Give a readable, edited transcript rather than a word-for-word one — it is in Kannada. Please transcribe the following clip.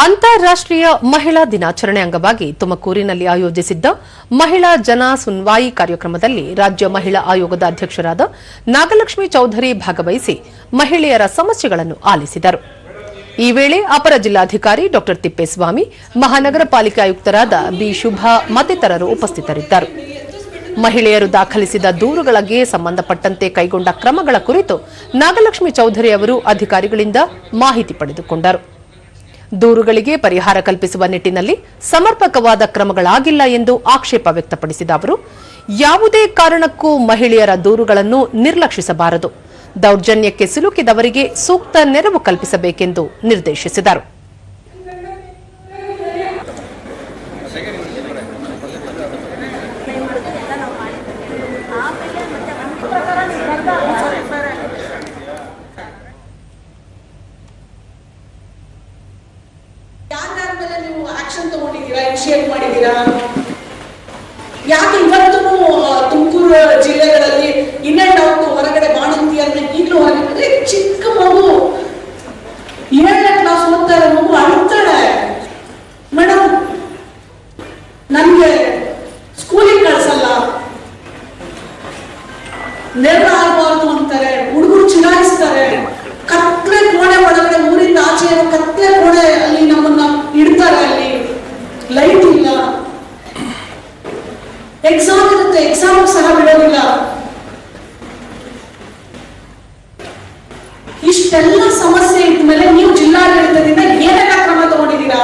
ಅಂತಾರಾಷ್ಟ್ರೀಯ ಮಹಿಳಾ ದಿನಾಚರಣೆ ಅಂಗವಾಗಿ ತುಮಕೂರಿನಲ್ಲಿ ಆಯೋಜಿಸಿದ್ದ ಮಹಿಳಾ ಜನ ಸುನ್ವಾಯಿ ಕಾರ್ಯಕ್ರಮದಲ್ಲಿ ರಾಜ್ಯ ಮಹಿಳಾ ಆಯೋಗದ ಅಧ್ಯಕ್ಷರಾದ ನಾಗಲಕ್ಷ್ಮಿ ಚೌಧರಿ ಭಾಗವಹಿಸಿ ಮಹಿಳೆಯರ ಸಮಸ್ಯೆಗಳನ್ನು ಆಲಿಸಿದರು. ಈ ವೇಳೆ ಅಪರ ಜಿಲ್ಲಾಧಿಕಾರಿ ಡಾ ತಿಪ್ಪೇಸ್ವಾಮಿ, ಮಹಾನಗರ ಪಾಲಿಕೆ ಆಯುಕ್ತರಾದ ಬಿ ಶುಭಾ ಮತ್ತಿತರರು ಉಪಸ್ಥಿತರಿದ್ದರು. ಮಹಿಳೆಯರು ದಾಖಲಿಸಿದ ದೂರುಗಳಿಗೆ ಸಂಬಂಧಪಟ್ಟಂತೆ ಕೈಗೊಂಡ ಕ್ರಮಗಳ ಕುರಿತು ನಾಗಲಕ್ಷ್ಮಿ ಚೌಧರಿ ಅವರು ಅಧಿಕಾರಿಗಳಿಂದ ಮಾಹಿತಿ ಪಡೆದುಕೊಂಡರು. ದೂರುಗಳಿಗೆ ಪರಿಹಾರ ಕಲ್ಪಿಸುವ ನಿಟ್ಟಿನಲ್ಲಿ ಸಮರ್ಪಕವಾದ ಕ್ರಮಗಳಾಗಿಲ್ಲ ಎಂದು ಆಕ್ಷೇಪ ವ್ಯಕ್ತಪಡಿಸಿದ ಅವರು, ಯಾವುದೇ ಕಾರಣಕ್ಕೂ ಮಹಿಳೆಯರ ದೂರುಗಳನ್ನು ನಿರ್ಲಕ್ಷಿಸಬಾರದು, ದೌರ್ಜನ್ಯಕ್ಕೆ ಸಿಲುಕಿದವರಿಗೆ ಸೂಕ್ತ ನೆರವು ಕಲ್ಪಿಸಬೇಕೆಂದು ನಿರ್ದೇಶಿಸಿದರು. ಇನಿಷಿಯೇಟ್ ಮಾಡಿದ್ದೀರಾ? ಯಾಕೆ ಇವತ್ತು ತುಮಕೂರು ಜಿಲ್ಲೆಗಳಲ್ಲಿ ಇನ್ ಅಂಡ್ ಔಟ್ ಹೊರಗಡೆ ಬಾಣಂತಿ ಅಂತ ಈಗಲೂ ಹೊರಗಡೆ ಚಿಕ್ಕ ಮಗು 7ನೇ ಕ್ಲಾಸ್ ಓದ್ತಾ ಇರೋ ಮಗು ಅಳ್ತಾಳೆ, ಮೇಡಮ್ ನನ್ಗೆ ಸ್ಕೂಲಿಗೆ ಕಳ್ಸಲ್ಲ, ನೆರಳು ಆಗಬಾರ್ದು ಅಂತಾರೆ, ಹುಡುಗರು ಚಿರಾಯಿಸ್ತಾರೆ, ಕತ್ಲೆ ಕೋಣೆ ಒಳಗಡೆ ಊರಿಂದ ಆಚೆ ಇರೋ ಕತ್ಲೆ ಕೋಣೆ ಅಲ್ಲಿ ನಮ್ಮನ್ನ ಇಡ್ತಾರೆ, ಅಲ್ಲಿ ಲೈಟ್ ಇಲ್ಲ, ಎಕ್ಸಾಮ್ ಇರುತ್ತೆ, ಎಕ್ಸಾಮ್ ಸಹ ಬಿಡೋದಿಲ್ಲ. ಇಷ್ಟೆಲ್ಲ ಸಮಸ್ಯೆ ಇದ್ಮೇಲೆ ನೀವು ಜಿಲ್ಲಾಡಳಿತದಿಂದ ಏನೆಲ್ಲ ಕ್ರಮ ತಗೊಂಡಿದ್ದೀರಾ?